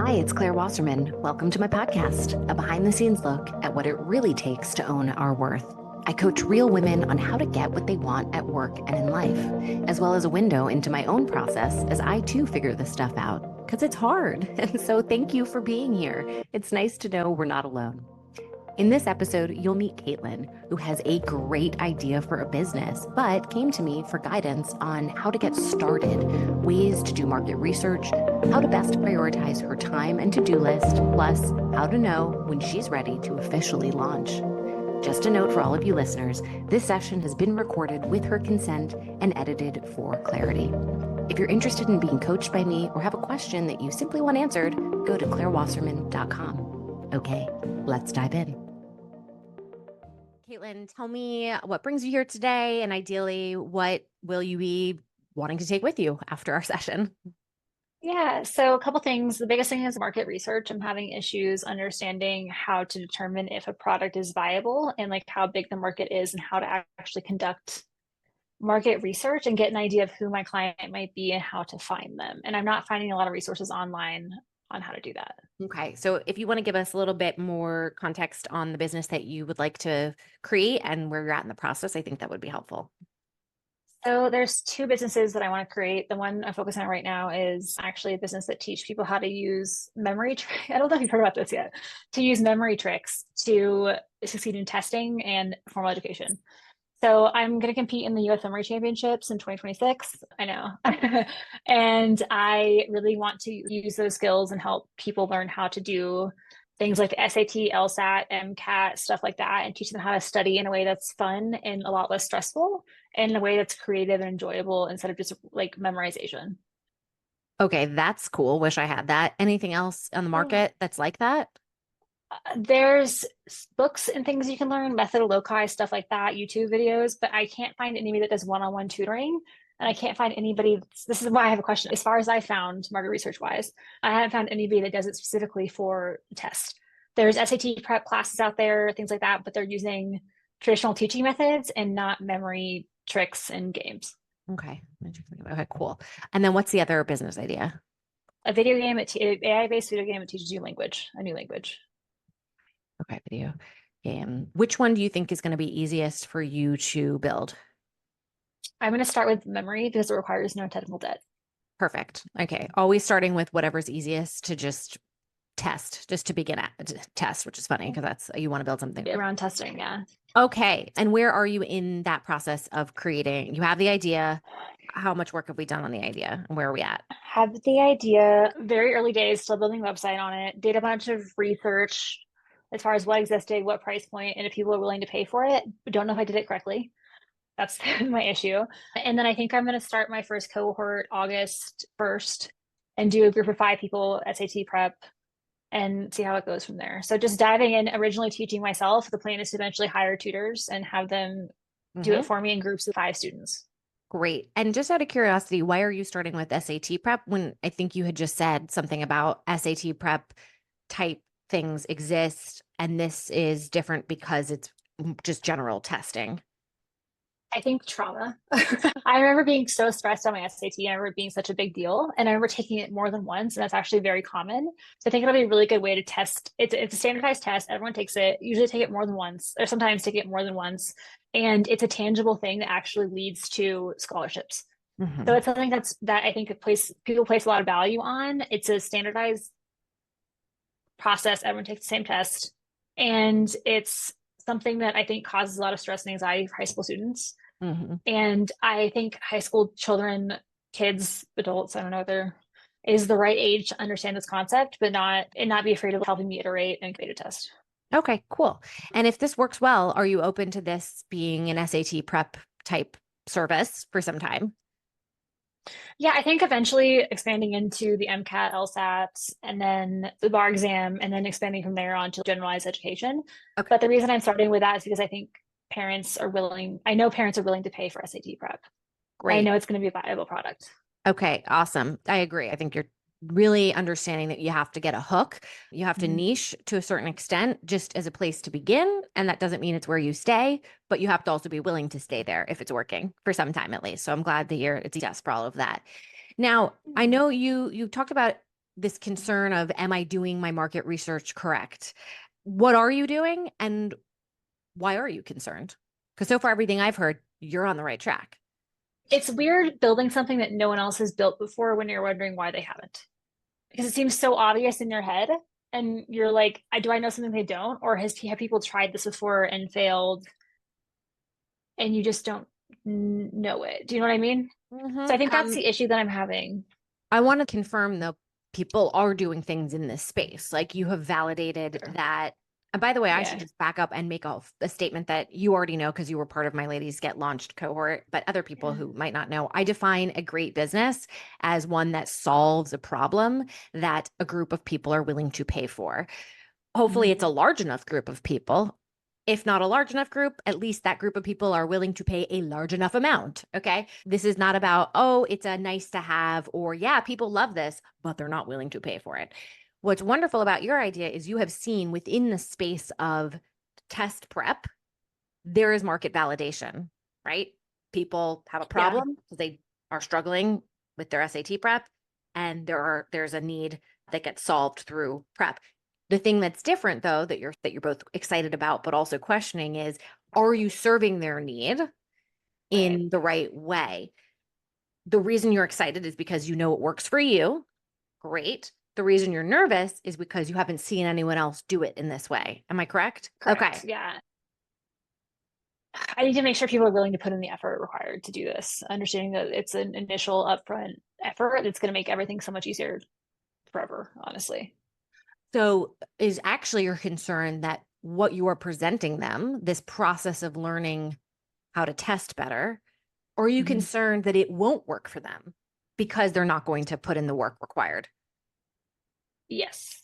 Hi, it's Claire Wasserman. Welcome to my podcast, a behind the scenes look at what it really takes to own our worth. I coach real women on how to get what they want at work and in life, as well as a window into my own process as I too figure this stuff out, because it's hard. And so thank you for being here. It's nice to know we're not alone. In this episode, you'll meet Caitlin, who has a great idea for a business, but came to me for guidance on how to get started, ways to do market research, how to best prioritize her time and to-do list, plus how to know when she's ready to officially launch. Just a note for all of you listeners, this session has been recorded with her consent and edited for clarity. If you're interested in being coached by me or have a question that you simply want answered, go to clairewasserman.com. Okay, let's dive in. Caitlin, tell me what brings you here today, and ideally, what will you be wanting to take with you after our session? Yeah, so a couple things. The biggest thing is market research. I'm having issues understanding how to determine if a product is viable and like how big the market is and how to actually conduct market research and get an idea of who my client might be and how to find them. And I'm not finding a lot of resources online on how to do that. Okay, so if you want to give us a little bit more context on the business that you would like to create and where you're at in the process, I think that would be helpful. So there's two businesses that I want to create. The one I'm focusing on right now is actually a business that teach people how to use memory. I don't know if you've heard about this yet. To use memory tricks to succeed in testing and formal education. So I'm going to compete in the US Memory Championships in 2026. I know. And I really want to use those skills and help people learn how to do things like the SAT, LSAT, MCAT, stuff like that, and teach them how to study in a way that's fun and a lot less stressful, and in a way that's creative and enjoyable instead of just like memorization. Okay, that's cool. Wish I had that. Anything else on the market that's like that? There's books and things you can learn, Method Loci, stuff like that, YouTube videos, but I can't find anybody that does one-on-one tutoring. And I can't find anybody. This is why I have a question. As far as I found, market research wise, I haven't found anybody that does it specifically for the test. There's SAT prep classes out there, things like that, but they're using traditional teaching methods and not memory tricks and games. Okay. Okay, cool. And then what's the other business idea? A video game, AI-based video game, it teaches you language, a new language. Okay, video game. Which one do you think is going to be easiest for you to build? I'm going to start with memory because it requires no technical debt. Perfect. Okay. Always starting with whatever's easiest to just test, just to begin at test, which is funny because that's you want to build something Around testing, yeah. Okay. And where are you in that process of creating? You have the idea. How much work have we done on the idea? And where are we at? Have the idea, very early days, still building a website on it, did a bunch of research as far as what existed, what price point, and if people are willing to pay for it. But don't know if I did it correctly. That's my issue. And then I think I'm going to start my first cohort August 1st and do a group of 5 people SAT prep and see how it goes from there. So just diving in, originally teaching myself. The plan is to eventually hire tutors and have them do it for me in groups of 5 students. Great. And just out of curiosity, why are you starting with SAT prep when I think you had just said something about SAT prep type things exist and this is different because it's just general testing? I think trauma. I remember being so stressed on my SAT. I remember it being such a big deal. And I remember taking it more than once. And that's actually very common. So I think it'll be a really good way to test. It's a standardized test. Everyone takes it. Usually take it more than once, or sometimes take it more than once. And it's a tangible thing that actually leads to scholarships. So it's something that I think people place a lot of value on. It's a standardized process. Everyone takes the same test. And it's something that I think causes a lot of stress and anxiety for high school students. And I think high school children, kids, adults, I don't know if they're is the right age to understand this concept, but not be afraid of helping me iterate and create a test. Okay, cool. And if this works well, are you open to this being an SAT prep type service for some time? Yeah, I think eventually expanding into the MCAT, LSAT, and then the bar exam, and then expanding from there on to generalized education. Okay. But the reason I'm starting with that is because I think I know parents are willing to pay for SAT prep. I Great. know it's going to be a viable product. Okay, awesome. I agree. I think you're really understanding that you have to get a hook. You have to niche to a certain extent just as a place to begin. And that doesn't mean it's where you stay, but you have to also be willing to stay there if it's working for some time at least. So I'm glad that it's yes for all of that. Now, I know you talked about this concern of, am I doing my market research correct? What are you doing and why are you concerned? Because so far, everything I've heard, you're on the right track. It's weird building something that no one else has built before when you're wondering why they haven't. Because it seems so obvious in your head. And you're like, do I know something they don't? Or have people tried this before and failed and you just don't know it? Do you know what I mean? So I think that's the issue that I'm having. I want to confirm though, people are doing things in this space. Like you have validated that. And by the way, I should just back up and make a statement that you already know because you were part of my Ladies Get Launched cohort, but other people who might not know, I define a great business as one that solves a problem that a group of people are willing to pay for. Hopefully, it's a large enough group of people. If not a large enough group, at least that group of people are willing to pay a large enough amount. Okay. This is not about, oh, it's a nice to have, or yeah, people love this, but they're not willing to pay for it. What's wonderful about your idea is you have seen within the space of test prep, there is market validation, right? People have a problem because they are struggling with their SAT prep, and there's a need that gets solved through prep. The thing that's different though, that you're both excited about, but also questioning is, are you serving their need in the right way? The reason you're excited is because you know it works for you. Great. The reason you're nervous is because you haven't seen anyone else do it in this way. Am I correct? Correct. Okay. Yeah. I need to make sure people are willing to put in the effort required to do this, understanding that it's an initial upfront effort that's going to make everything so much easier forever, honestly. So is actually your concern that what you are presenting them, this process of learning how to test better, or are you concerned that it won't work for them because they're not going to put in the work required? Yes.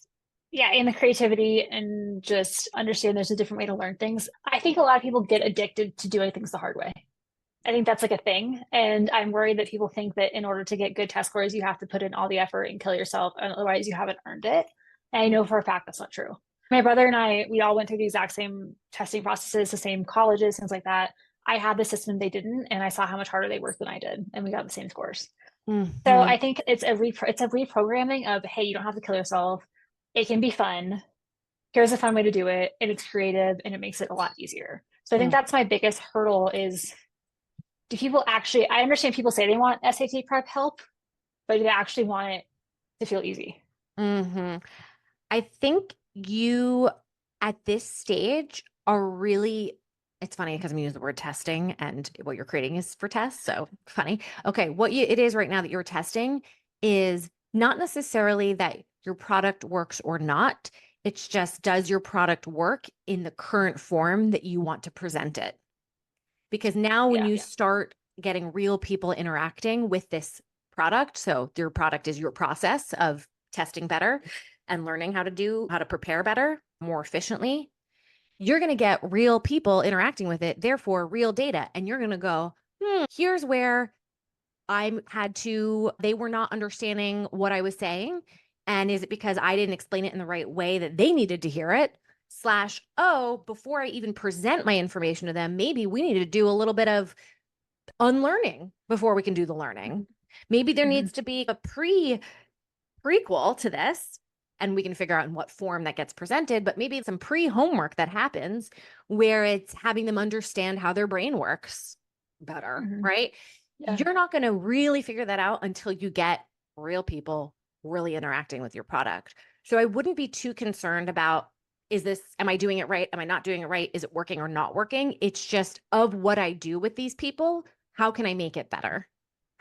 Yeah, and the creativity and just understand there's a different way to learn things. I think a lot of people get addicted to doing things the hard way. I think that's like a thing. And I'm worried that people think that in order to get good test scores, you have to put in all the effort and kill yourself. And otherwise, you haven't earned it. And I know for a fact that's not true. My brother and I, we all went through the exact same testing processes, the same colleges, things like that. I had the system, they didn't. And I saw how much harder they worked than I did. And we got the same scores. So I think it's a reprogramming of, hey, you don't have to kill yourself. It can be fun. Here's a fun way to do it, and it's creative, and it makes it a lot easier. So I think that's my biggest hurdle is, do people actually, I understand people say they want SAT prep help, but do they actually want it to feel easy? I think you at this stage are really, it's funny because I'm using the word testing and what you're creating is for tests. So funny. Okay. It is right now that you're testing is not necessarily that your product works or not. It's just, does your product work in the current form that you want to present it? Because now when you start getting real people interacting with this product, so your product is your process of testing better and learning how to prepare better, more efficiently, you're going to get real people interacting with it, therefore real data. And you're going to go, here's where they were not understanding what I was saying. And is it because I didn't explain it in the right way that they needed to hear it? Oh, before I even present my information to them, maybe we need to do a little bit of unlearning before we can do the learning. Maybe there needs to be a prequel to this, and we can figure out in what form that gets presented, but maybe some pre-homework that happens where it's having them understand how their brain works better, right? You're not going to really figure that out until you get real people really interacting with your product. So I wouldn't be too concerned about, am I doing it right? Am I not doing it right? Is it working or not working? It's just, of what I do with these people, how can I make it better?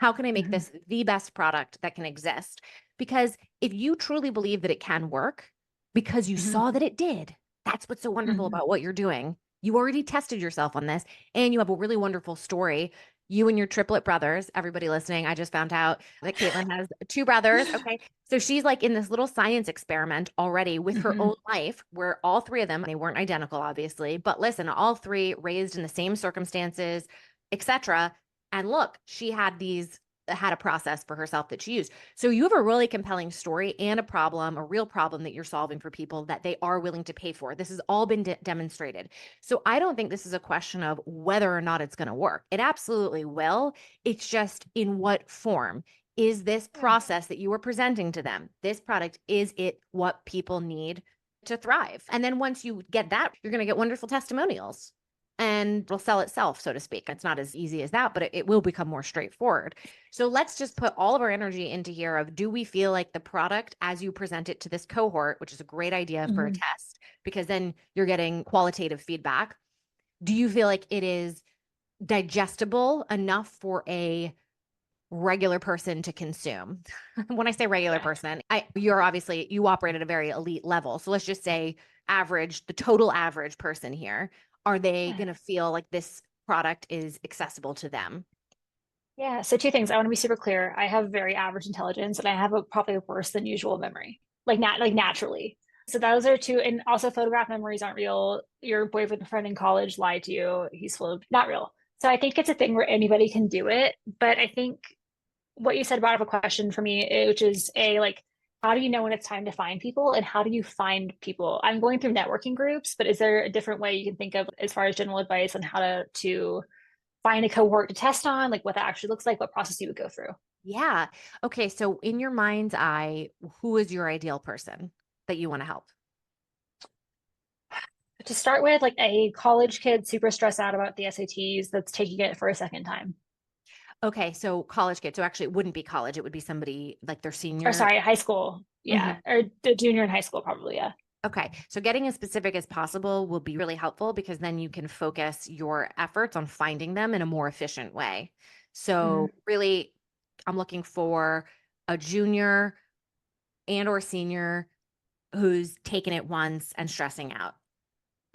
How can I make this the best product that can exist? Because if you truly believe that it can work because you saw that it did, that's what's so wonderful about what you're doing. You already tested yourself on this, and you have a really wonderful story. You and your triplet brothers, everybody listening, I just found out that Caitlin has two brothers. Okay. So she's like in this little science experiment already with her own life, where all three of them, they weren't identical, obviously, but listen, all three raised in the same circumstances, etc. And look, she had a process for herself that she used. So you have a really compelling story and a real problem that you're solving for people that they are willing to pay for. This has all been demonstrated. So I don't think this is a question of whether or not it's going to work. It absolutely will. It's just in what form. Is this process that you are presenting to them, this product, is it what people need to thrive? And then once you get that, you're going to get wonderful testimonials and it'll sell itself, so to speak. It's not as easy as that, but it will become more straightforward. So let's just put all of our energy into here of, do we feel like the product as you present it to this cohort, which is a great idea for a test, because then you're getting qualitative feedback. Do you feel like it is digestible enough for a regular person to consume? When I say regular person, you're obviously, you operate at a very elite level. So let's just say average, the total average person here, are they going to feel like this product is accessible to them? Yeah. So two things. I want to be super clear. I have very average intelligence and I have a probably worse than usual memory, like naturally. So those are two. And also photograph memories aren't real. Your boyfriend friend in college lied to you. He's full of not real. So I think it's a thing where anybody can do it. But I think what you said brought up a question for me, which is like, how do you know when it's time to find people and how do you find people? I'm going through networking groups, but is there a different way you can think of as far as general advice on how to find a cohort to test on, like what that actually looks like, what process you would go through? Yeah. Okay. So in your mind's eye, who is your ideal person that you want to help? To start with, like a college kid super stressed out about the SATs that's taking it for a second time. Okay. So college kid. So actually it wouldn't be college. It would be somebody like their Or senior. sorry, high school. Yeah. Or the junior in high school, probably. Yeah. Okay. So getting as specific as possible will be really helpful because then you can focus your efforts on finding them in a more efficient way. So really, I'm looking for a junior and or senior who's taken it once and stressing out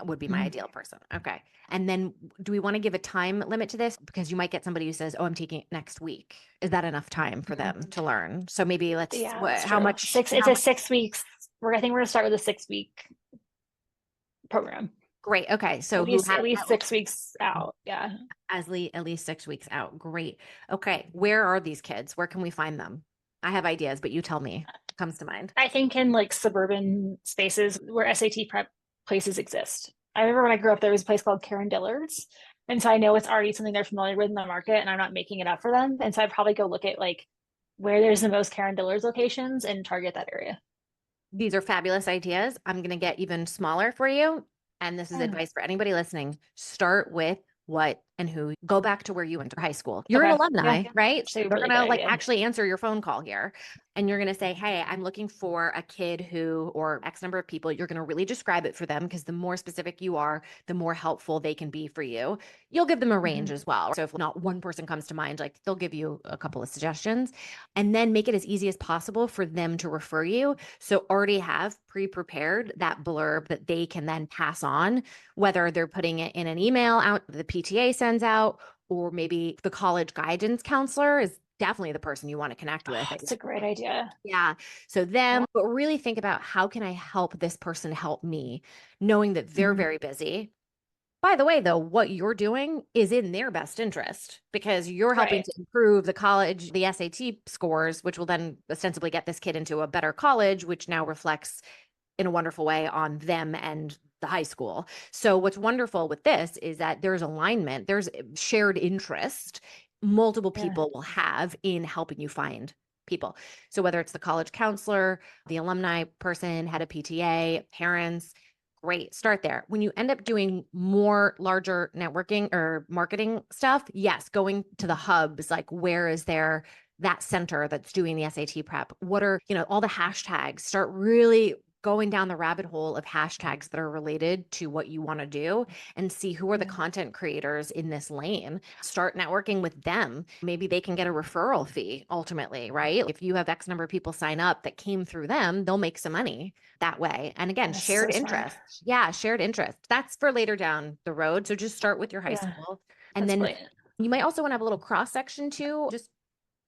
would be my ideal person. Okay. And then do we want to give a time limit to this? Because you might get somebody who says, "Oh, I'm taking it next week." Is that enough time for them to learn? So maybe let's, Yeah, what, that's how true. much, It's how a much? 6 weeks. I think we're gonna start with a 6 week program. Great. Okay. So who At has least 6 weeks out. Yeah. at least 6 weeks out. Great. Okay. Where are these kids? Where can we find them? I have ideas, but you tell me what comes to mind. I think in like suburban spaces where SAT prep places exist. I remember when I grew up, there was a place called Karen Dillard's. And so I know it's already something they're familiar with in the market and I'm not making it up for them. And so I'd probably go look at like where there's the most Karen Dillard's locations and target that area. These are fabulous ideas. I'm going to get even smaller for you. And this is Yeah. advice for anybody listening. Start with what and who. Go back to where you went to high school. You're an Okay. alumni, Yeah. right? Actually, a They're really going good to like idea. actually answer your phone call here. And you're going to say, "Hey, I'm looking for a kid who," or X number of people. You're going to really describe it for them because the more specific you are, the more helpful they can be for you. You'll give them a range as well. So if not one person comes to mind, like they'll give you a couple of suggestions and then make it as easy as possible for them to refer you. So already have pre-prepared that blurb that they can then pass on, whether they're putting it in an email out the PTA sends out, or maybe the college guidance counselor is definitely the person you want to connect with. It's a great idea. Yeah. So them, but really think about how can I help this person help me, knowing that they're very busy. By the way, though, what you're doing is in their best interest because you're helping Right. to improve the college, the SAT scores, which will then ostensibly get this kid into a better college, which now reflects in a wonderful way on them and the high school. So what's wonderful with this is that there's alignment, there's shared interest multiple Yeah. people will have in helping you find people. So whether it's the college counselor, the alumni person, head of PTA, parents, great. Start there. When you end up doing more larger networking or marketing stuff, yes, going to the hubs, like where is there that center that's doing the SAT prep? What are, all the hashtags? Start really going down the rabbit hole of hashtags that are related to what you want to do and see who are the content creators in this lane. Start networking with them. Maybe they can get a referral fee ultimately, right? If you have X number of people sign up that came through them, they'll make some money that way. And again, That's shared so smart. interest. Yeah, shared interest. That's for later down the road. So just start with your high Yeah. school. And That's then brilliant. you might also want to have a little cross section too, just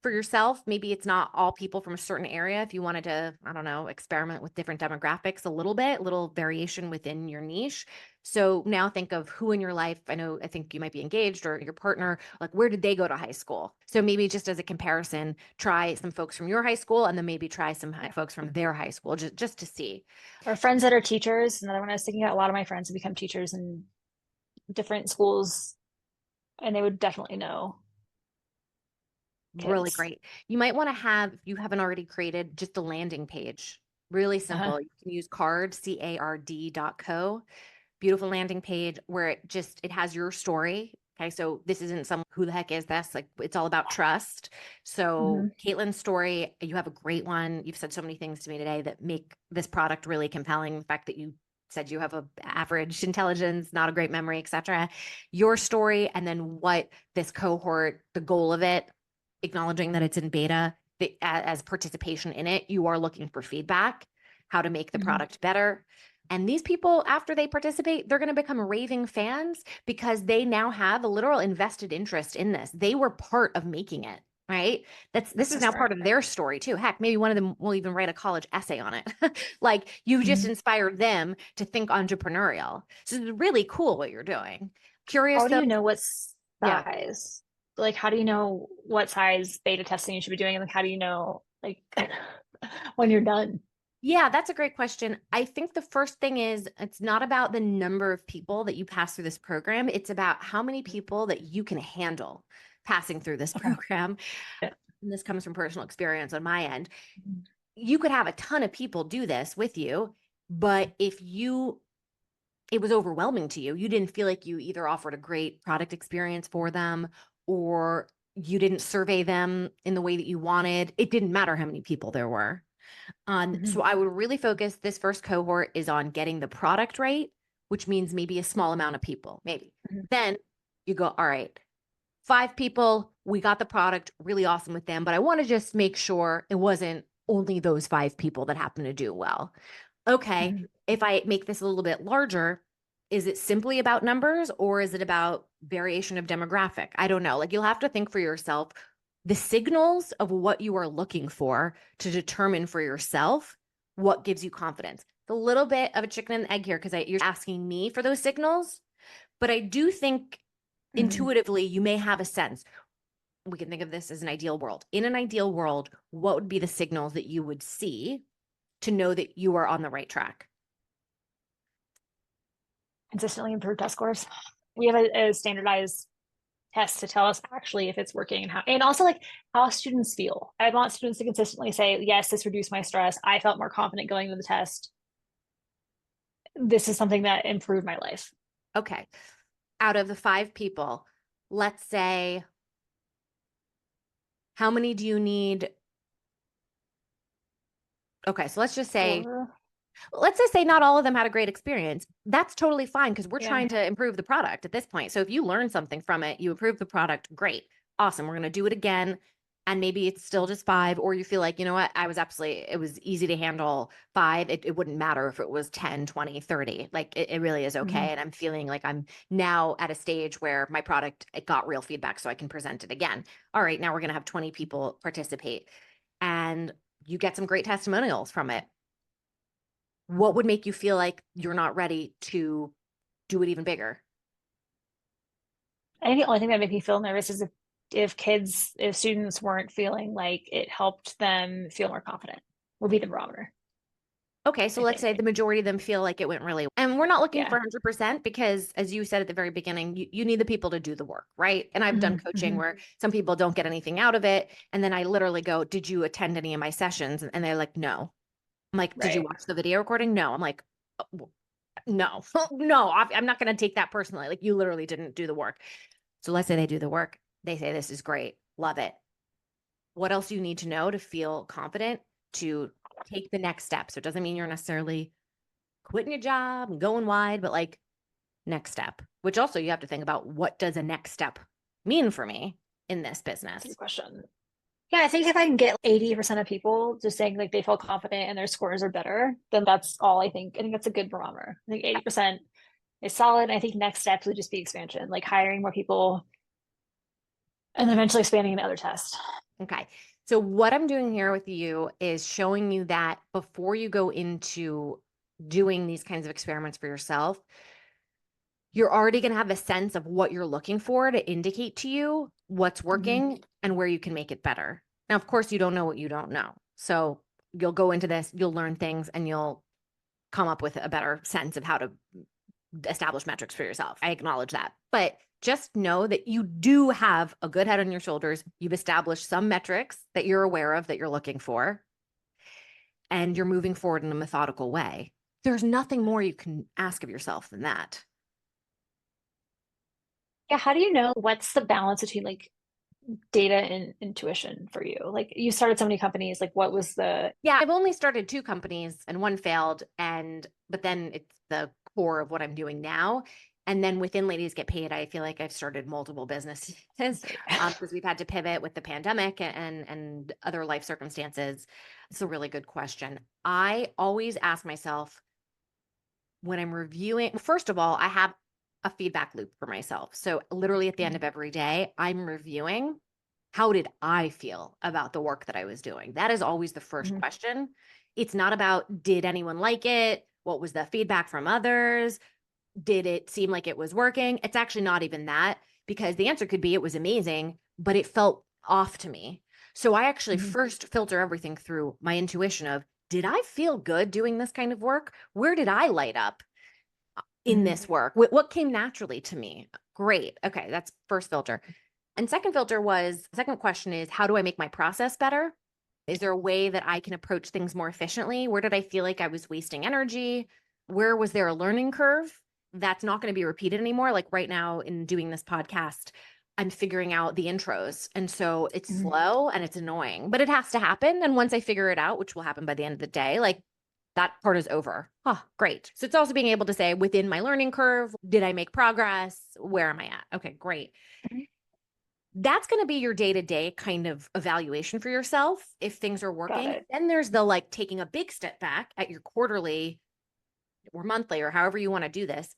for yourself. Maybe it's not all people from a certain area. If you wanted to, I don't know, experiment with different demographics a little bit, little variation within your niche. So now think of who in your life, I think you might be engaged or your partner, like where did they go to high school? So maybe just as a comparison, try some folks from your high school and then maybe try some folks from their high school just to see. Or friends that are teachers. Another one I was thinking about, a lot of my friends have become teachers in different schools and they would definitely know. really kids. great. You might want to have, if you haven't already created, just a landing page. Really Uh-huh. simple. You can use card.co. Beautiful landing page where it has your story. Okay, so this isn't some who the heck is this? Like it's all about trust. So Hmm. Caitlin's story, you have a great one. You've said so many things to me today that make this product really compelling. The fact that you said you have a average intelligence, not a great memory, etc. Your story, and then what this cohort, the goal of it, acknowledging that it's in beta, as participation in it, you are looking for feedback, how to make the Hmm. product better. And these people, after they participate, they're going to become raving fans because they now have a literal invested interest in this. They were part of making it, right? This is So now smart. part of their story too. Heck, maybe one of them will even write a college essay on it. Like you just Mhm. inspired them to think entrepreneurial. So it's really cool what you're doing. Curious How do though. you know what Yeah. size? Like, how do you know what size beta testing you should be doing? And like, how do you know, like, when you're done? Yeah, that's a great question. I think the first thing is it's not about the number of people that you pass through this program. It's about how many people that you can handle passing through this Okay. program. Yeah. And this comes from personal experience on my end. Mhm. You could have a ton of people do this with you, but if it was overwhelming to you, you didn't feel like you either offered a great product experience for them or you didn't survey them in the way that you wanted, it didn't matter how many people there were. So Mhm. I would really focus this first cohort is on getting the product right, which means maybe a small amount of people, maybe. Mhm. Then you go, all right, 5 people, we got the product really awesome with them, but I want to just make sure it wasn't only those 5 people that happen to do well. Okay, Mhm. if I make this a little bit larger, is it simply about numbers or is it about variation of demographic? I don't know. Like you'll have to think for yourself the signals of what you are looking for to determine for yourself what gives you confidence. It's a little bit of a chicken and egg here because you're asking me for those signals, but I do think Mhm. intuitively you may have a sense. We can think of this as an ideal world. In an ideal world, what would be the signals that you would see to know that you are on the right track? Consistently improve test scores. We have a standardized test to tell us actually if it's working and how, and also like how students feel. I want students to consistently say, yes, this reduced my stress. I felt more confident going to the test. This is something that improved my life. Okay. Out of the 5 people, let's say, how many do you need? Okay, so Or let's just say not all of them had a great experience. That's totally fine because we're yeah. trying to improve the product at this point. So if you learn something from it, you improve the product, great. Awesome. We're going to do it again. And maybe it's still just 5, or you feel like, you know what, it was easy to handle 5. It wouldn't matter if it was 10, 20, 30. Like it really is Mhm. okay. And I'm feeling like I'm now at a stage where my product, it got real feedback so I can present it again. All right, now we're going to have 20 people participate and you get some great testimonials from it. What would make you feel like you're not ready to do it even bigger? I think the only thing that made me feel nervous is if students weren't feeling like it helped them feel more confident, would be the barometer, Okay, so I let's say think. the majority of them feel like it went really well. And we're not looking for Yeah. 100% because, as you said at the very beginning, you need the people to do the work, right? And I've done Mhm. coaching Mhm. where some people don't get anything out of it. And then I literally go, did you attend any of my sessions? And they're like, no. I'm like, did you Right. watch the video recording? No. I'm like, no, no, I'm not going to take that personally. Like, you literally didn't do the work. So let's say they do the work. They say, this is great. Love it. What else you need to know to feel confident to take the next step. So it doesn't mean you're necessarily quitting your job and going wide, but like next step, which also you have to think about what does a next step mean for me in this business? Good question. Yeah, I think if I can get 80% of people just saying like they feel confident and their scores are better, then that's all I think. I think that's a good barometer. I think 80% is solid. I think next steps would just be expansion, like hiring more people and eventually expanding into other tests. Okay. So what I'm doing here with you is showing you that before you go into doing these kinds of experiments for yourself, you're already going to have a sense of what you're looking for to indicate to you what's Mhm. working and where you can make it better. Now, of course, you don't know what you don't know. So you'll go into this, you'll learn things, and you'll come up with a better sense of how to establish metrics for yourself. I acknowledge that. But just know that you do have a good head on your shoulders. You've established some metrics that you're aware of that you're looking for, and you're moving forward in a methodical way. There's nothing more you can ask of yourself than that. Yeah, how do you know what's the balance between like data and intuition for you? Like you started so many companies, like what was the Yeah, I've only started 2 companies and one failed, but then it's the core of what I'm doing now. And then within Ladies Get Paid, I feel like I've started multiple businesses because we've had to pivot with the pandemic and other life circumstances. It's a really good question. I always ask myself when I'm reviewing, first of all, I have a feedback loop for myself. So literally at the end of every day, I'm reviewing how did I feel about the work that I was doing? That is always the first Mhm. question. It's not about did anyone like it? What was the feedback from others? Did it seem like it was working? It's actually not even that, because the answer could be it was amazing, but it felt off to me. So I actually Mhm. first filter everything through my intuition of, did I feel good doing this kind of work? Where did I light up in Mhm. this work? What came naturally to me? Great. Okay, that's first filter. And second question is, how do I make my process better? Is there a way that I can approach things more efficiently? Where did I feel like I was wasting energy? Where was there a learning curve that's not going to be repeated anymore? Like right now in doing this podcast, I'm figuring out the intros. And so it's Mhm. slow and it's annoying, but it has to happen. And once I figure it out, which will happen by the end of the day, like that part is over. Oh, great. So it's also being able to say within my learning curve, did I make progress? Where am I at? Okay, great. Mhm. That's going to be your day-to-day kind of evaluation for yourself if things are Got working. it. Then there's the like taking a big step back at your quarterly or monthly or however you want to do this.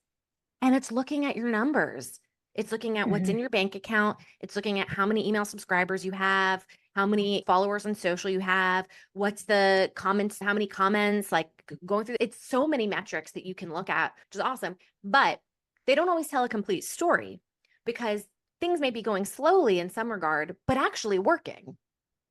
And it's looking at your numbers. It's looking at what's Mhm. in your bank account. It's looking at how many email subscribers you have, how many followers on social you have, what's the comments, how many comments, like going through. It's so many metrics that you can look at, which is awesome. But they don't always tell a complete story because things may be going slowly in some regard, but actually working,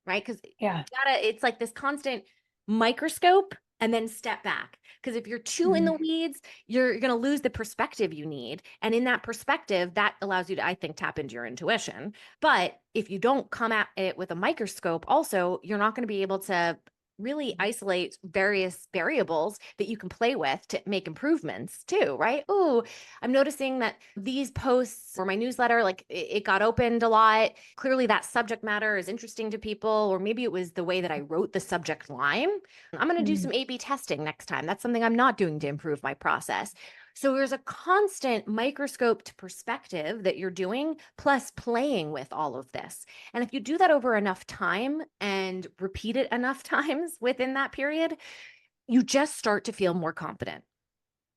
right? Because Yeah. it's like this constant microscope and then step back. Because if you're too in the Mhm. weeds, you're going to lose the perspective you need. And in that perspective, that allows you to, I think, tap into your intuition. But if you don't come at it with a microscope, also, you're not going to be able to really isolate various variables that you can play with to make improvements too, right? Ooh, I'm noticing that these posts or my newsletter, like it got opened a lot. Clearly, that subject matter is interesting to people, or maybe it was the way that I wrote the subject line. I'm going to do Mhm. some A/B testing next time. That's something I'm not doing to improve my process. So there's a constant microscoped perspective that you're doing, plus playing with all of this. And if you do that over enough time and repeat it enough times within that period, you just start to feel more confident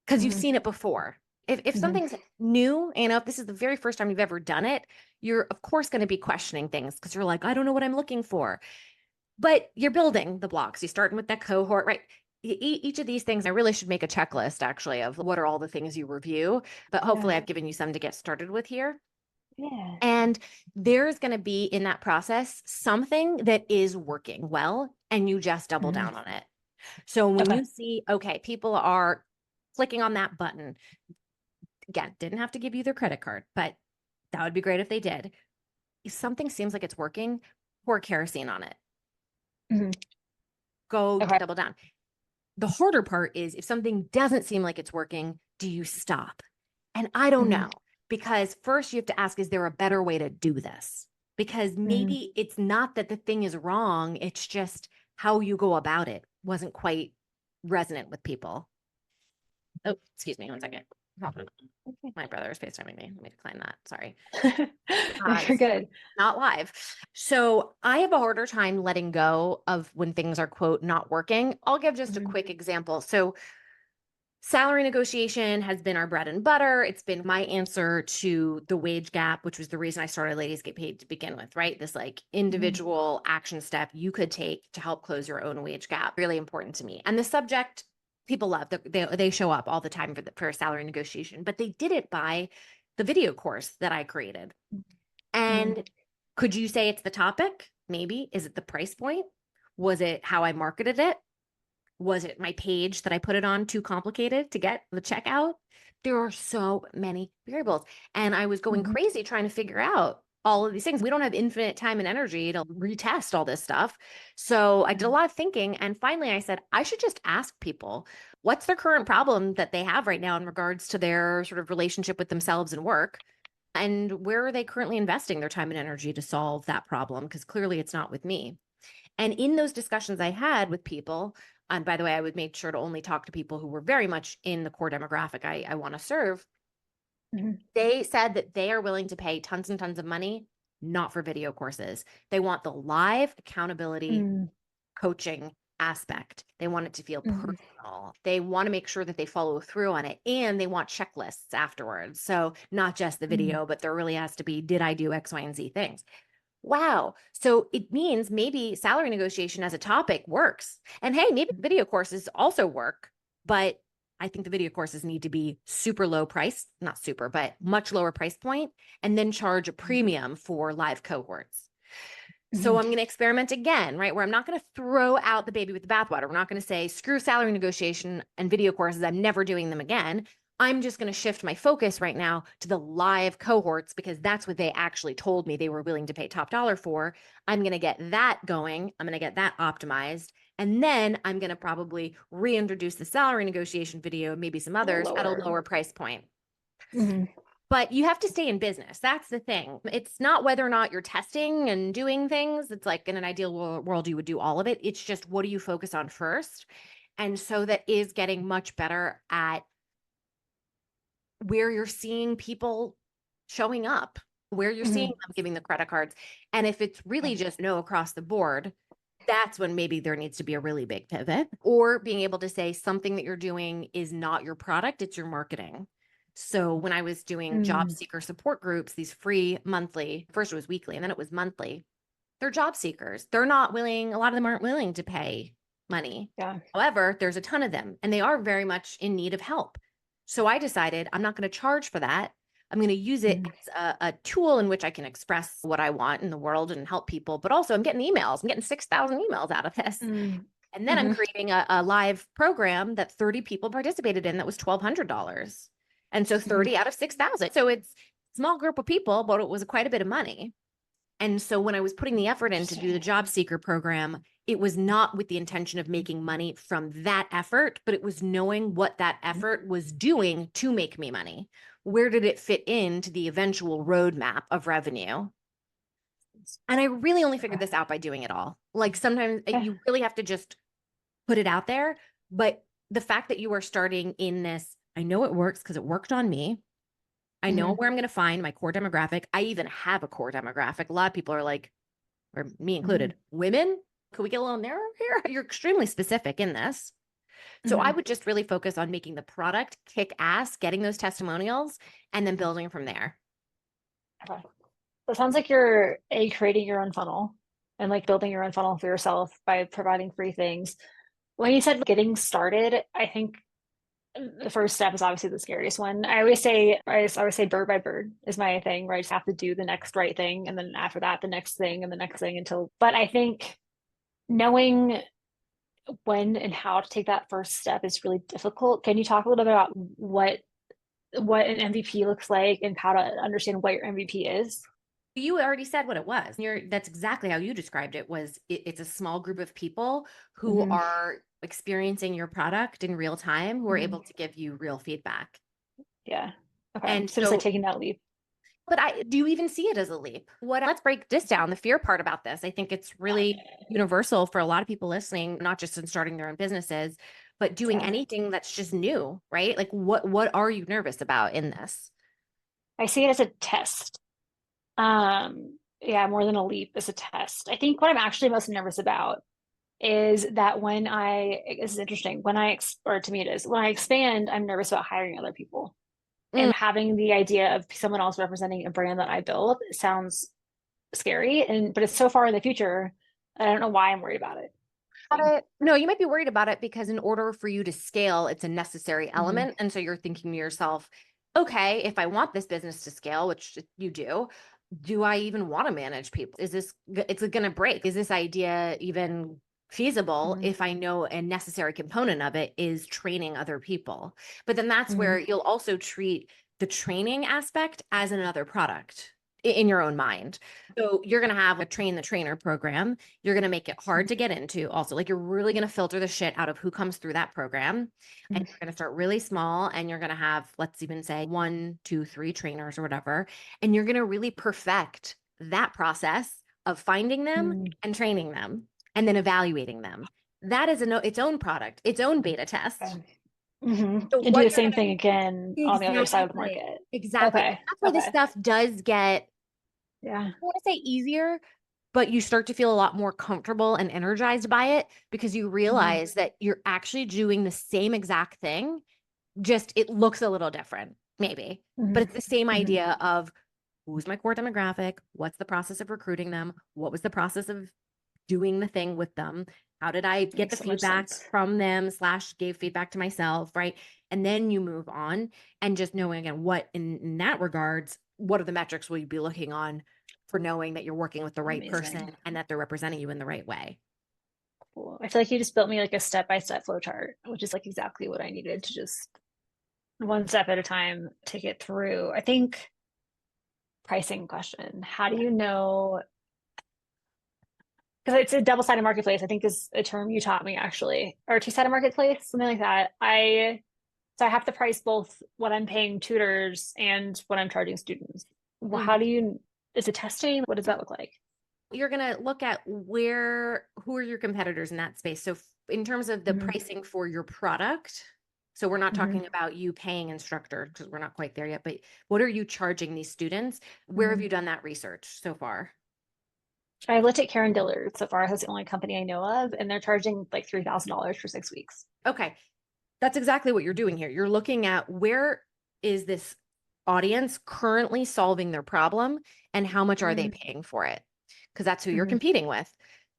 because you've Mhm. seen it before. If Mhm. something's new, if this is the very first time you've ever done it, you're of course going to be questioning things because you're like, I don't know what I'm looking for. But you're building the blocks. You're starting with that cohort, right? Each of these things, I really should make a checklist actually of what are all the things you review. But hopefully, Yeah. I've given you some to get started with here. Yeah. And there's going to be in that process something that is working well, and you just double Mhm. down on it. So when Okay. you see, okay, people are clicking on that button, again, didn't have to give you their credit card, but that would be great if they did. If something seems like it's working, pour kerosene on it. Mhm. Go Okay. double down. The harder part is if something doesn't seem like it's working, do you stop? And I don't Mhm. know, because first you have to ask, is there a better way to do this? Because Mhm. maybe it's not that the thing is wrong, it's just how you go about it wasn't quite resonant with people. Oh, excuse me, 1 second. My brother is FaceTiming me. Let me decline that. Sorry. No, you're This is good. not live. So I have a harder time letting go of when things are, quote, not working. I'll give just a Mhm. quick example. So salary negotiation has been our bread and butter. It's been my answer to the wage gap, which was the reason I started Ladies Get Paid to begin with, right? This like Mhm. individual action step you could take to help close your own wage gap. Really important to me. And the subject people love. They show up all the time for salary negotiation, but they did it by the video course that I created. Mhm. And could you say it's the topic? Maybe. Is it the price point? Was it how I marketed it? Was it my page that I put it on too complicated to get the checkout? There are so many variables. And I was going Mhm. crazy trying to figure out all of these things. We don't have infinite time and energy to retest all this stuff. So I did a Mhm. lot of thinking. And finally, I said, I should just ask people what's their current problem that they have right now in regards to their sort of relationship with themselves and work. And where are they currently investing their time and energy to solve that problem? Because clearly it's not with me. And in those discussions I had with people, and by the way, I would make sure to only talk to people who were very much in the core demographic I want to serve. Mhm. They said that they are willing to pay tons and tons of money, not for video courses. They want the live accountability Mm. coaching aspect. They want it to feel Mhm. personal. They want to make sure that they follow through on it and they want checklists afterwards. So, not just the Mm. video, but there really has to be, did I do X, Y, and Z things? Wow. So it means maybe salary negotiation as a topic works. And hey, maybe video courses also work, but I think the video courses need to be super low price, not super, but much lower price point, and then charge a premium for live cohorts. So Mhm. I'm going to experiment again, right? Where I'm not going to throw out the baby with the bathwater. We're not going to say, screw salary negotiation and video courses. I'm never doing them again. I'm just going to shift my focus right now to the live cohorts because that's what they actually told me they were willing to pay top dollar for. I'm going to get that going. I'm going to get that optimized. And then I'm going to probably reintroduce the salary negotiation video, maybe some others at a Lower. lower price point. Mhm. But you have to stay in business. That's the thing. It's not whether or not you're testing and doing things. It's like in an ideal world, you would do all of it. It's just what do you focus on first? And so that is getting much better at where you're seeing people showing up, where you're seeing Mhm. them giving the credit cards. And if it's really just no across the board, that's when maybe there needs to be a really big pivot or being able to say something that you're doing is not your product, it's your marketing. So when I was doing job Mm. seeker support groups, these free monthly, first it was weekly and then it was monthly, they're job seekers. They're not willing, a lot of them aren't willing to pay money. Yeah. However, there's a ton of them and they are very much in need of help. So I decided I'm not going to charge for that. I'm going to use it Mhm. as a tool in which I can express what I want in the world and help people. But also, I'm getting emails. I'm getting 6,000 emails out of this. Mm. And then I'm Mhm. creating a live program that 30 people participated in that was $1,200. And so Mhm. 30 out of 6,000. So it's a small group of people, but it was quite a bit of money. And so when I was putting the effort in to do the Interesting. job seeker program, it was not with the intention of making money from that effort, but it was knowing what that effort was doing to make me money. Where did it fit into the eventual roadmap of revenue? And I really only figured this out by doing it all. Like sometimes Yeah. you really have to just put it out there. But the fact that you are starting in this, I know it works because it worked on me. I know Mhm. where I'm going to find my core demographic. I even have a core demographic. A lot of people are like, or me Mhm. included, women? Could we get a little narrower here? You're extremely specific in this. So I Mhm. would just really focus on making the product kick ass, getting those testimonials, and then building from there. Okay. So it sounds like you're creating your own funnel and like building your own funnel for yourself by providing free things. When you said getting started, I think the first step is obviously the scariest one. I always say bird by bird is my thing, where I just have to do the next right thing. And then after that, the next thing and the next thing but I think knowing when and how to take that first step is really difficult. Can you talk a little bit about what an MVP looks like and how to understand what your MVP is? You already said what it was. That's exactly how you described it was it's a small group of people who Hmm. are experiencing your product in real time who are Hmm. able to give you real feedback. Yeah. Okay. And So just like so taking that leap. but I do you even see it as a leap? Let's break this down, the fear part about this. I think it's really universal for a lot of people listening, not just in starting their own businesses, but doing Yeah. anything that's just new, right? Like what are you nervous about in this? I see it as a test. Yeah, more than a leap, as a test. I think what I'm actually most nervous about is that this is interesting, or to me it is, when I expand, I'm nervous about hiring other people. Mm, And having the idea of someone else representing a brand that I built sounds scary, but it's so far in the future, I don't know why I'm worried about it. no, you might be worried about it because in order for you to scale, it's a necessary Mm-hmm. element. And so you're thinking to yourself, okay, if I want this business to scale, which you do I even want to manage people? It's going to break? Is this idea even feasible Mhm. if I know a necessary component of it is training other people. But then that's where Mhm. you'll also treat the training aspect as another product in your own mind. So you're going to have a train the trainer program. You're going to make it hard to get into also. Like you're really going to filter the shit out of who comes through that program. And Mhm. you're going to start really small and you're going to have, let's even say 1, 2, 3 trainers or whatever. And you're going to really perfect that process of finding them Mhm. and training them and then evaluating them. That is its own product, its own beta test. Okay. Mhm. So And do what the you're same going thing again to on the other side of the exactly, market. exactly. Okay. That's where this Okay. stuff does get, Yeah. I want to say easier, but you start to feel a lot more comfortable and energized by it because you Mhm. realize that you're actually doing the same exact thing, just it looks a little different, maybe, but Mhm. it's the same Mhm. idea of who's my core demographic, what's the process of recruiting them, what was the process of doing the thing with them, how did I get the Makes so much feedback sense. from them slash gave feedback to myself, right? And then you move on and just knowing again what in that regards, what are the metrics will you be looking on for knowing that you're working with the right Amazing. person and that they're representing you in the right way. Cool. I feel like you just built me like a step-by-step flow chart, which is like exactly what I needed to just one step at a time take it through. I think pricing question. How do you know? Because it's a double-sided marketplace, I think is a term you taught me actually, or two-sided marketplace, something like that. So I have to price both what I'm paying tutors and what I'm charging students. Well, how do you, is it testing? What does that look like? You're going to look at who are your competitors in that space. So in terms of the Mhm. pricing for your product, so we're not Mhm. talking about you paying instructor because we're not quite there yet, but what are you charging these students? Where have Mhm. you done that research so far? I've looked at Karen Dillard so far. That's the only company I know of, and they're charging like $3,000 for 6 weeks. Okay. That's exactly what you're doing here. You're looking at where is this audience currently solving their problem and how much are they Mhm. paying for it? Because that's who you're Mhm. competing with.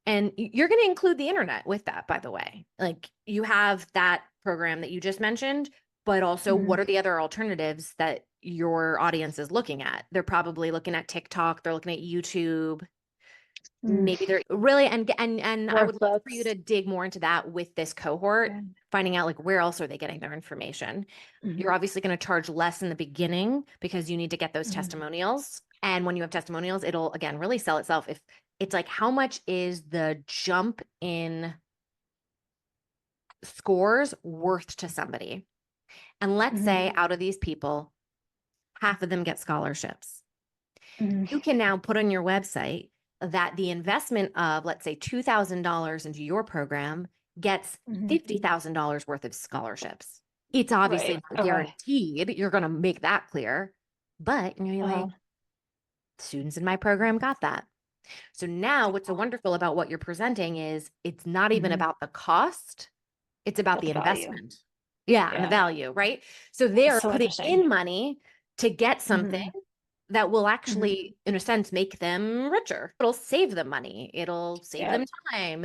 And you're going to include the internet with that, by the way. Like you have that program that you just mentioned, but also Mhm. what are the other alternatives that your audience is looking at? They're probably looking at TikTok, they're looking at YouTube, Mhm. maybe they're really and I would love for you Workbooks. to dig more into that with this cohort, Yeah. finding out like where else are they getting their information. You're Mhm. obviously going to charge less in the beginning because you need to get those Mhm. testimonials. And when you have testimonials, it'll again really sell itself. If it's like how much is the jump in scores worth to somebody? And let's Mhm. say out of these people, half of them get scholarships. Mhm. You can now put on your website that the investment of, let's say, $2,000 into your program gets Mhm. $50,000 worth of scholarships. It's obviously Right. not Okay. guaranteed. You're going to make that clear, but you're Uh-huh. like, students in my program got that. So now what's so wonderful about what you're presenting is it's not even Mhm. about the cost, it's about But the the value. investment. Yeah, and the Yeah. value, right? So It's they're so putting interesting. in money to get something Mhm. that will Mhm. actually, in a sense, make them richer. It'll save them money. It'll save Yeah. them time.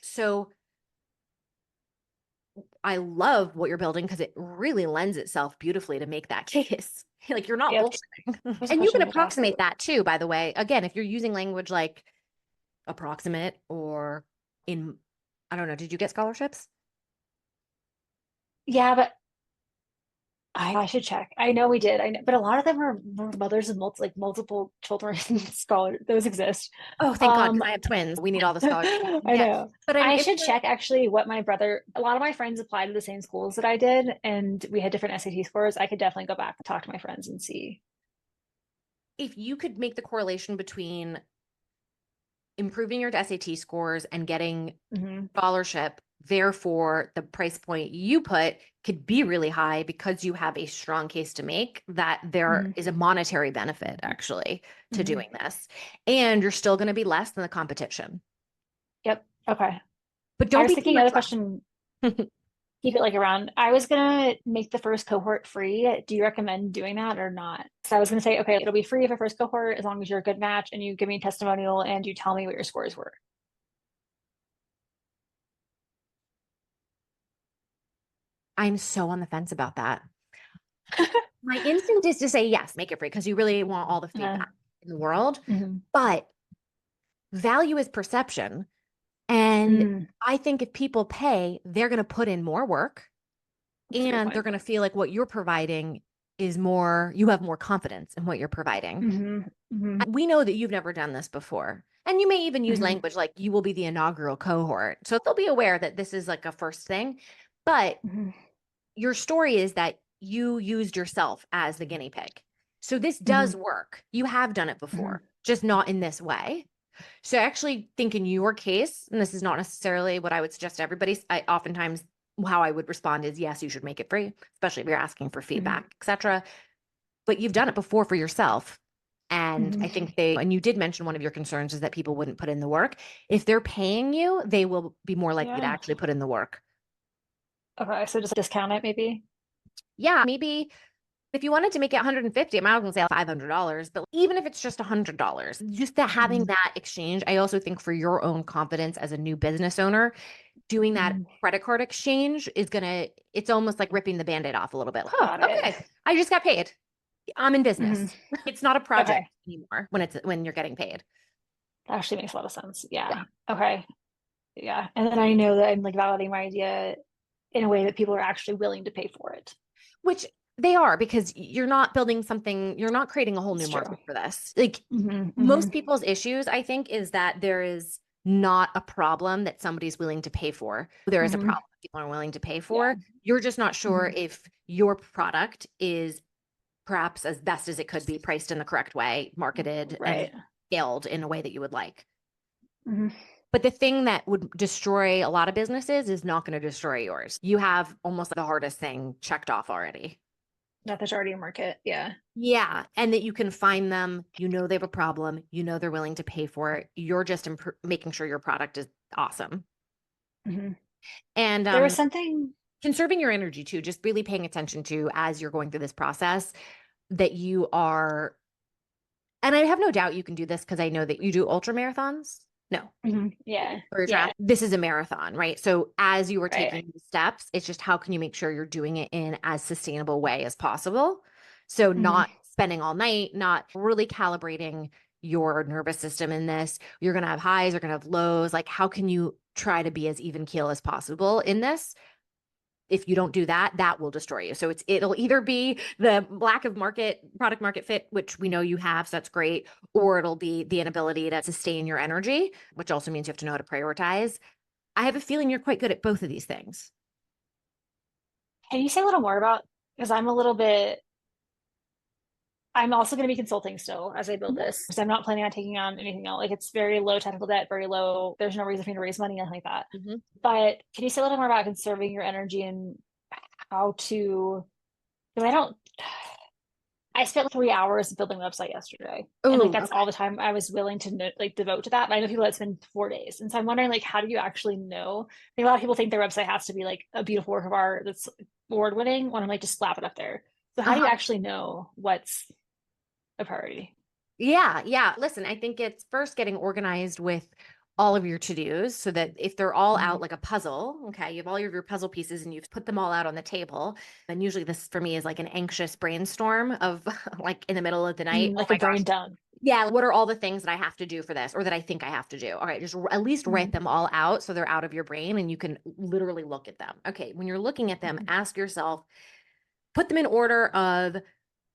So I love what you're building because it really lends itself beautifully to make that case. Like you're not Yep. bullshitting. What's a And you question can I could ask? approximate that too, by the way. Again, if you're using language like approximate or in, I don't know, did you get scholarships? Yeah, but I should check. I know we did. I know, but a lot of them were mothers of multiple children. Scholar, those exist. Oh, thank God, Um, because I have twins. We need all the scholarships we can I get. know. But I mean, I if should you're check actually what my brother, a lot of my friends applied to the same schools that I did, and we had different SAT scores. I could definitely go back and talk to my friends and see. if you could make the correlation between improving your SAT scores and getting Hmm. scholarship, therefore the price point you put could be really high because you have a strong case to make that there Hmm. is a monetary benefit actually to Hmm. doing this. And you're still going to be less than the competition. Yep. Okay. But I don't was be too thinking much another question, less. keep it like around. I was gonna make the first cohort free. Do you recommend doing that or not? So I was gonna say, okay, it'll be free for first cohort as long as you're a good match and you give me a testimonial and you tell me what your scores were. I'm so on the fence about that. My instinct is to say yes, make it free because you really want all the Uh, feedback in the world. mhm. But value is perception. And Mm, I think if people pay, they're going to put in more work that's a good and they're point. going to feel like what you're providing is more, you have more confidence in what you're providing. Hmm. Hmm. We know that you've never done this before. And you may even use Hmm. language like you will be the inaugural cohort. So they'll be aware that this is like a first thing. But Hmm. your story is that you used yourself as the guinea pig. So this Hmm. does work. You have done it Hmm. before, just not in this way. So I actually think in your case, and this is not necessarily what I would suggest to everybody, I oftentimes how I would respond is yes, you should make it free, especially if you're asking for Hmm. feedback, etc. But you've done it before for yourself. And Hmm. I think and you did mention one of your concerns is that people wouldn't put in the work. If they're paying you, they will be more likely to Yeah. actually put in the work. Okay, so just discount it maybe. Yeah, maybe if you wanted to make it 150, I'm not going to say $500, but even if it's just $100, just that having Hmm. that exchange, I also think for your own confidence as a new business owner, doing that Hmm. credit card exchange is gonna, it's almost like ripping the band-aid off a little bit. Oh, Got it. okay. I just got paid. I'm in Hmm. business. It's not a project Okay, anymore when you're getting paid. that actually makes a lot of sense. Yeah. Yeah. Okay. Yeah. And then I know that I'm like validating my idea in a way that people are actually willing to pay for it. Which they are because you're not building something, you're not creating a whole new It's true. market for this. Like Hmm. Hmm. most people's issues, I think, is that there is not a problem that somebody's willing to pay for. There is a Hmm. problem people are willing to pay Yeah. for. You're just not sure Hmm. if your product is perhaps as best as it could be priced in the correct way, marketed and Right. scaled in a way that you would like. Hmm. But the thing that would destroy a lot of businesses is not going to destroy yours. You have almost the hardest thing checked off already. That there's already a market. Yeah. Yeah. And that you can find them, you know, they have a problem, you know, they're willing to pay for it. You're just making sure your product is awesome. Hmm. And There was something. conserving your energy too, just really paying attention to as you're going through this process that you are, and I have no doubt you can do this because I know that you do ultra marathons. No, Yeah. or Yeah. this is a marathon, right? So as you are Right. taking these steps, it's just how can you make sure you're doing it in as sustainable way as possible? So Hmm. not spending all night, not really calibrating your nervous system in this. You're going to have highs, you're going to have lows. Like how can you try to be as even keel as possible in this? If you don't do that, that will destroy you. So it'll either be the lack of product market fit, which we know you have, so that's great, or it'll be the inability to sustain your energy, which also means you have to know how to prioritize. I have a feeling you're quite good at both of these things. Can you say a little more about, because I'm a little bit, I'm also going to be consulting still as I build Mhm. this because I'm not planning on taking on anything else. Like it's very low technical debt, very low. There's no reason for me to raise money, nothing like that. Mhm. But can you say a little more about conserving your energy and how to, because I don't, I spent 3 hours building a website yesterday. And like Oh, that's okay. all the time I was willing to like devote to that. But I know people that spend 4 days. And so I'm wondering like how do you actually know? I think a lot of people think their website has to be like a beautiful work of art that's award winning when I'm like just slap it up there. So how do you Uh-huh. actually know what's a priority? Yeah, yeah. Listen, I think it's first getting organized with all of your to-dos so that if they're all Mhm. out like a puzzle, okay, you have all of your puzzle pieces and you've put them all out on the table. And usually this for me is like an anxious brainstorm of like in the middle of the night. Oh Like a my gosh. brain dump. Yeah, what are all the things that I have to do for this or that I think I have to do? All right, just at least write Mhm. them all out so they're out of your brain and you can literally look at them. Okay, when you're looking at them, Mhm. ask yourself, put them in order of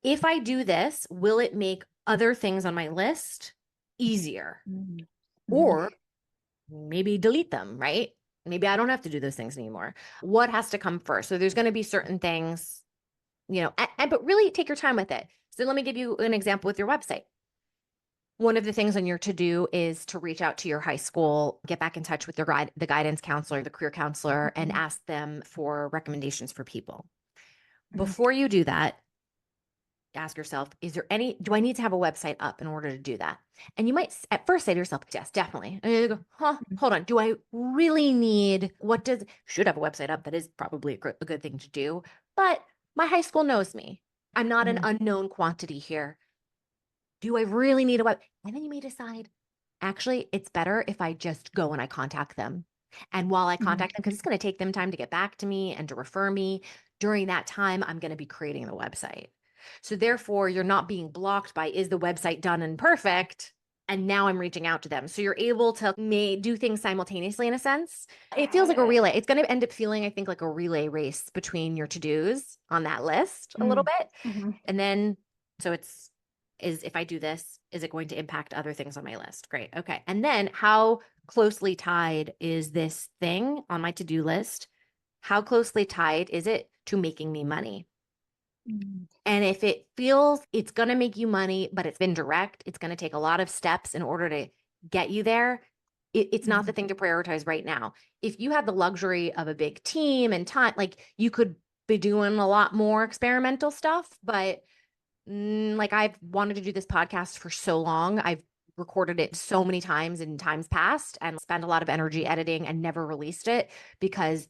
if I do this, will it make other things on my list easier? Mhm. Mhm. Or maybe delete them, right? Maybe I don't have to do those things anymore. What has to come first? So there's going to be certain things, but really take your time with it. So let me give you an example with your website. One of the things on your to do is to reach out to your high school, get back in touch with the guidance counselor, the career counselor, and Mhm. ask them for recommendations for people. Mhm. Before you do that, ask yourself, do I need to have a website up in order to do that? And you might at first say to yourself, yes, definitely. And you go, hold on. Do I really should have a website up? That is probably a good thing to do. But my high school knows me. I'm not an Mhm. unknown quantity here. Do I really need a web? And then you may decide, actually, it's better if I just go and I contact them. And while I Mhm. contact them, because it's going to take them time to get back to me and to refer me, during that time, I'm going to be creating the website. So therefore, you're not being blocked by, is the website done and perfect? and now I'm reaching out to them. So you're able to do things simultaneously in a sense. It feels Got like a it. relay. It's going to end up feeling, I think, like a relay race between your to-dos on that list a little bit. Mhm. And then, so if I do this, is it going to impact other things on my list? Great. Okay. And then how closely tied is this thing on my to-do list? How closely tied is it to making me money? Mm. And if it feels it's going to make you money, but it's been direct, it's going to take a lot of steps in order to get you there. It's not the thing to prioritize right now. If you had the luxury of a big team and time, like you could be doing a lot more experimental stuff, but like I've wanted to do this podcast for so long. I've recorded it so many times in times past and spent a lot of energy editing and never released it because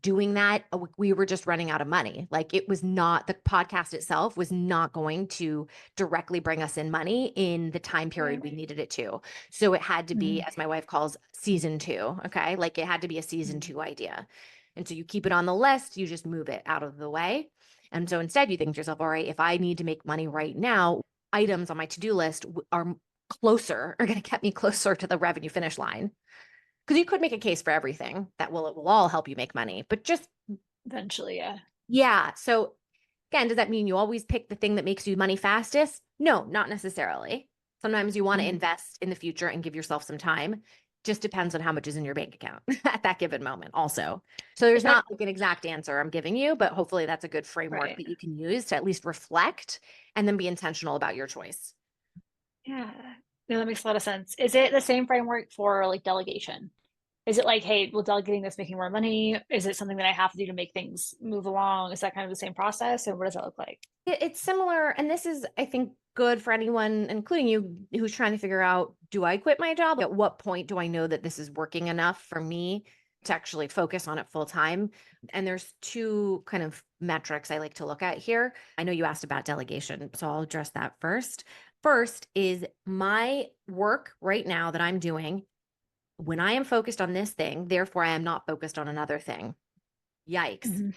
doing that, we were just running out of money. Like it was not, the podcast itself was not going to directly bring us in money in the time period we needed it to. So it had to be, as my wife calls, season 2. Okay. Like it had to be a season 2 idea. And so you keep it on the list, you just move it out of the way. And so instead you think to yourself, all right, if I need to make money right now, items on my to-do list are going to get me closer to the revenue finish line. Because you could make a case for everything that it will all help you make money, but just, Eventually, yeah. yeah. So again, does that mean you always pick the thing that makes you money fastest? No, not necessarily. Sometimes you want to invest in the future and give yourself some time. Just depends on how much is in your bank account at that given moment also. So there's not like an exact answer I'm giving you, but hopefully that's a good framework Right. that you can use to at least reflect and then be intentional about your choice. Yeah. No, that makes a lot of sense. Is it the same framework for like delegation? Is it like, hey, will delegating this making more money? Is it something that I have to do to make things move along? Is that kind of the same process, or what does that look like? It's similar, and this is, I think, good for anyone, including you, who's trying to figure out, do I quit my job? At what point do I know that this is working enough for me to actually focus on it full time? And there's 2 kind of metrics I like to look at here. I know you asked about delegation, so I'll address that first. First is my work right now that I'm doing. When I am focused on this thing, therefore I am not focused on another thing. Yikes.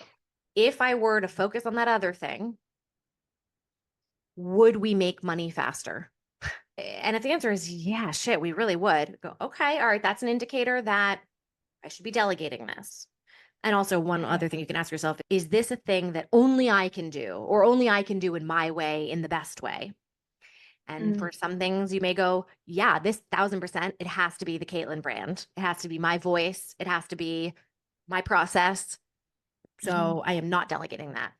If I were to focus on that other thing, would we make money faster? And if the answer is yeah, shit, we really would, go, okay, all right, that's an indicator that I should be delegating this. And also, one other thing you can ask yourself, is this a thing that only I can do, or only I can do in my way, in the best way? And for some things, you may go, yeah, this 1000%, it has to be the Caitlin brand. It has to be my voice. It has to be my process. So I am not delegating that.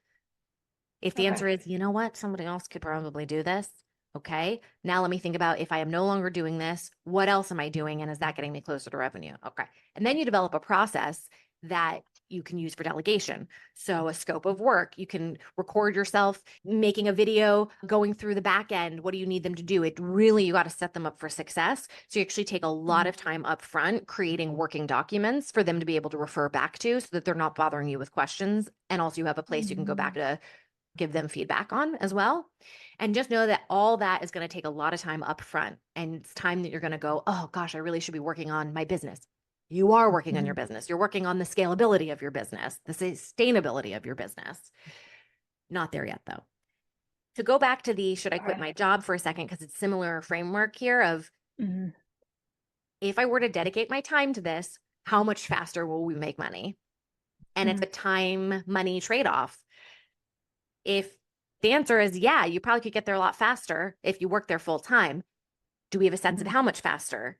If the answer is, you know what, somebody else could probably do this. Okay. Now let me think about, if I am no longer doing this, what else am I doing? And is that getting me closer to revenue? Okay. And then you develop a process that you can use for delegation. So a scope of work, you can record yourself making a video, going through the back end. What do you need them to do? It really, you got to set them up for success. So you actually take a lot of time up front creating working documents for them to be able to refer back to, so that they're not bothering you with questions. And also you have a place you can go back to give them feedback on as well. And just know that all that is going to take a lot of time up front. And it's time that you're going to go, oh gosh, I really should be working on my business. You are working on your business. You're working on the scalability of your business, the sustainability of your business. Not there yet, though. To go back to the, should I quit my job for a second? Because it's similar framework here of, if I were to dedicate my time to this, how much faster will we make money? And it's a time money trade-off. If the answer is, yeah, you probably could get there a lot faster if you work there full time. Do we have a sense of how much faster?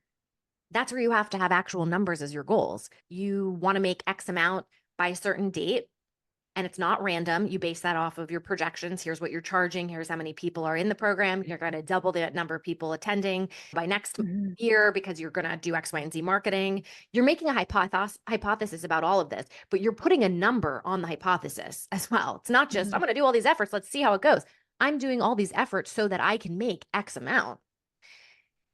That's where you have to have actual numbers as your goals. You want to make X amount by a certain date, and it's not random. You base that off of your projections. Here's what you're charging. Here's how many people are in the program. You're going to double the number of people attending by next year because you're going to do X, Y, and Z marketing. You're making a hypothesis about all of this, but you're putting a number on the hypothesis as well. It's not just, I'm going to do all these efforts. Let's see how it goes. I'm doing all these efforts so that I can make X amount.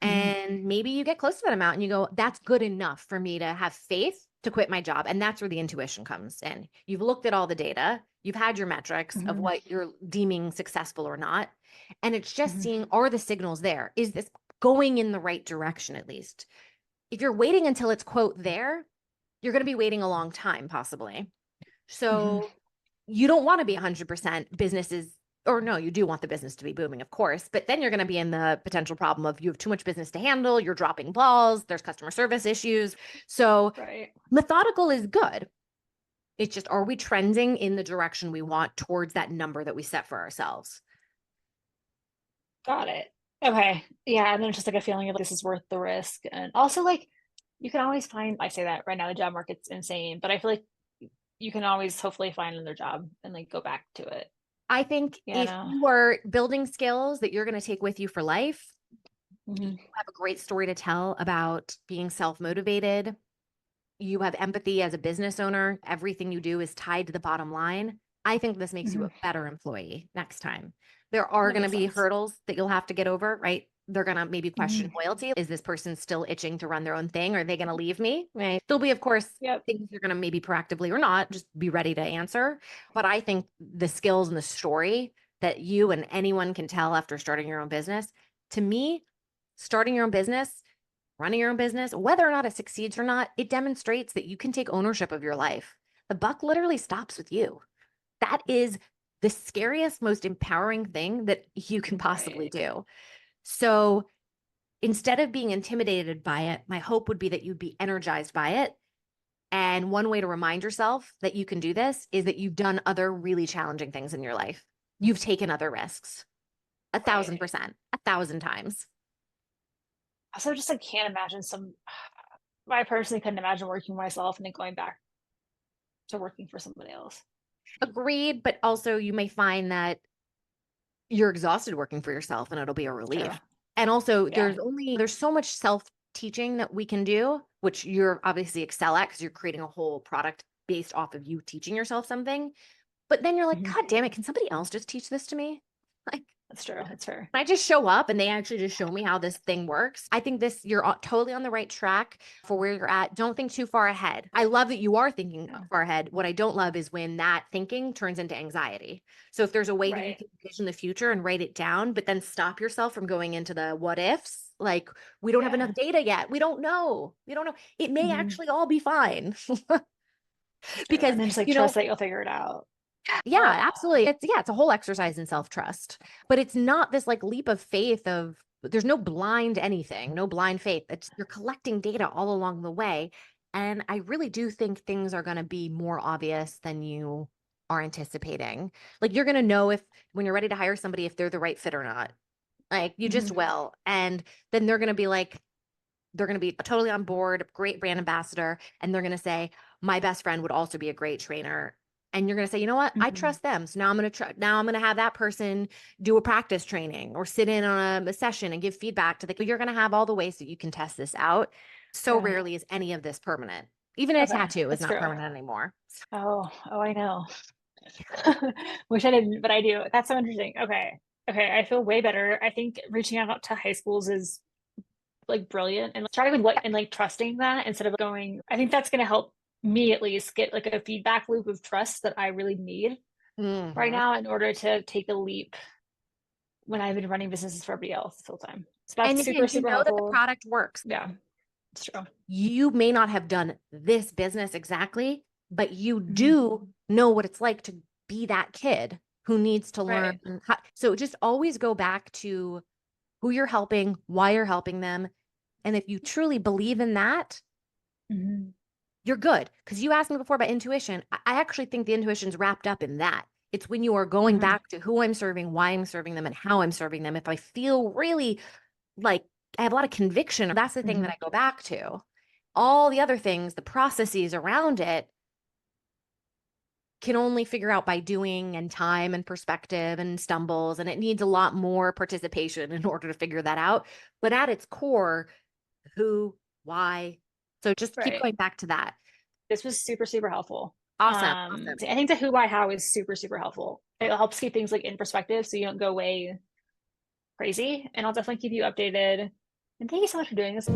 And maybe you get close to that amount and you go, that's good enough for me to have faith to quit my job. And that's where the intuition comes in. You've looked at all the data, you've had your metrics of what you're deeming successful or not. And it's just seeing, are the signals there? Is this going in the right direction at least? If you're waiting until it's quote there, you're going to be waiting a long time, possibly. So you don't want to be 100% business is or no, you do want the business to be booming, of course, but then you're going to be in the potential problem of you have too much business to handle, you're dropping balls, there's customer service issues. So Right. methodical is good. It's just, are we trending in the direction we want towards that number that we set for ourselves? Got it. Okay. Yeah. And then it's just like a feeling of this is worth the risk. And also like you can always find, I say that right now, the job market's insane, but I feel like you can always hopefully find another job and like go back to it. I think You if know? you are building skills that you're going to take with you for life, you Mhm. have a great story to tell about being self-motivated. You have empathy as a business owner. Everything you do is tied to the bottom line. I think this makes you Mhm. a better employee next time. There are That going to makes be sense. hurdles that you'll have to get over, right? They're going to maybe question Mhm. loyalty. Is this person still itching to run their own thing? Are they going to leave me? Right. There'll be, of course, Yep. things you're going to maybe proactively or not just be ready to answer. But I think the skills and the story that you and anyone can tell after starting your own business, to me, starting your own business, running your own business, whether or not it succeeds or not, it demonstrates that you can take ownership of your life. The buck literally stops with you. That is the scariest, most empowering thing that you can possibly Right. do. So instead of being intimidated by it, my hope would be that you'd be energized by it. And one way to remind yourself that you can do this is that you've done other really challenging things in your life. You've taken other risks, Right. 1,000%, 1,000 times. Also just like can't imagine I personally couldn't imagine working myself and then going back to working for somebody else. Agreed, but also you may find that you're exhausted working for yourself and it'll be a True. relief. And also Yeah. there's so much self-teaching that we can do, which you're obviously excel at because you're creating a whole product based off of you teaching yourself something. But then you're like, Mhm. God damn it, can somebody else just teach this to me? Like, That's true. That's fair. I just show up and they actually just show me how this thing works. I think you're totally on the right track for where you're at. Don't think too far ahead. I love that you are thinking Yeah. far ahead. What I don't love is when that thinking turns into anxiety. So if there's a way that you Right. can envision the future and write it down, but then stop yourself from going into the what ifs, like we don't have Yeah. enough data yet. We don't know. We don't know. It may Mhm. actually all be fine. That's true. Because, And then just like you know, trust that you'll figure it out. yeah, absolutely. It's a whole exercise in self-trust. But it's not this like leap of faith of there's no blind anything, no blind faith. It's you're collecting data all along the way. And I really do think things are going to be more obvious than you are anticipating. Like you're going to know if when you're ready to hire somebody if they're the right fit or not. Like you just Mhm. will. And then they're going to be like they're going to be totally on board, great brand ambassador, and they're going to say, my best friend would also be a great trainer. And you're going to say, you know what? I Mhm. trust them. So now I'm going to try, now I'm going to have that person do a practice training or sit in on a session and give feedback to the, you're going to have all the ways that you can test this out. So Yeah. rarely is any of this permanent. Even a Okay. tattoo is That's not true. permanent anymore. Oh, I know. Wish I didn't, but I do. That's so interesting. Okay. Okay. I feel way better. I think reaching out to high schools is like brilliant and starting with what Yep. and like trusting that instead of going, I think that's going to help me at least get like a feedback loop of trust that I really need right Mhm. now in order to take the leap when I've been running businesses for everybody else full time. So And that's again, super, you super know that the helpful. product works. Yeah, it's true. You may not have done this business exactly, but you Mhm. do know what it's like to be that kid who needs to learn Right. how. So just always go back to who you're helping, why you're helping them. And if you truly believe in that, Mhm. you're good. Because you asked me before about intuition. I actually think the intuition's wrapped up in that. It's when you are going Mhm. back to who I'm serving, why I'm serving them, and how I'm serving them. If I feel really like I have a lot of conviction, that's the thing that Mhm. I go back to. All the other things, the processes around it, can only figure out by doing and time and perspective and stumbles. And it needs a lot more participation in order to figure that out. But at its core, who, why. So just keep Right. going back to that. This was super, super helpful. Awesome. Awesome. I think the who, why, how is super, super helpful. It helps keep things like in perspective so you don't go way crazy. And I'll definitely keep you updated. And thank you so much for doing this.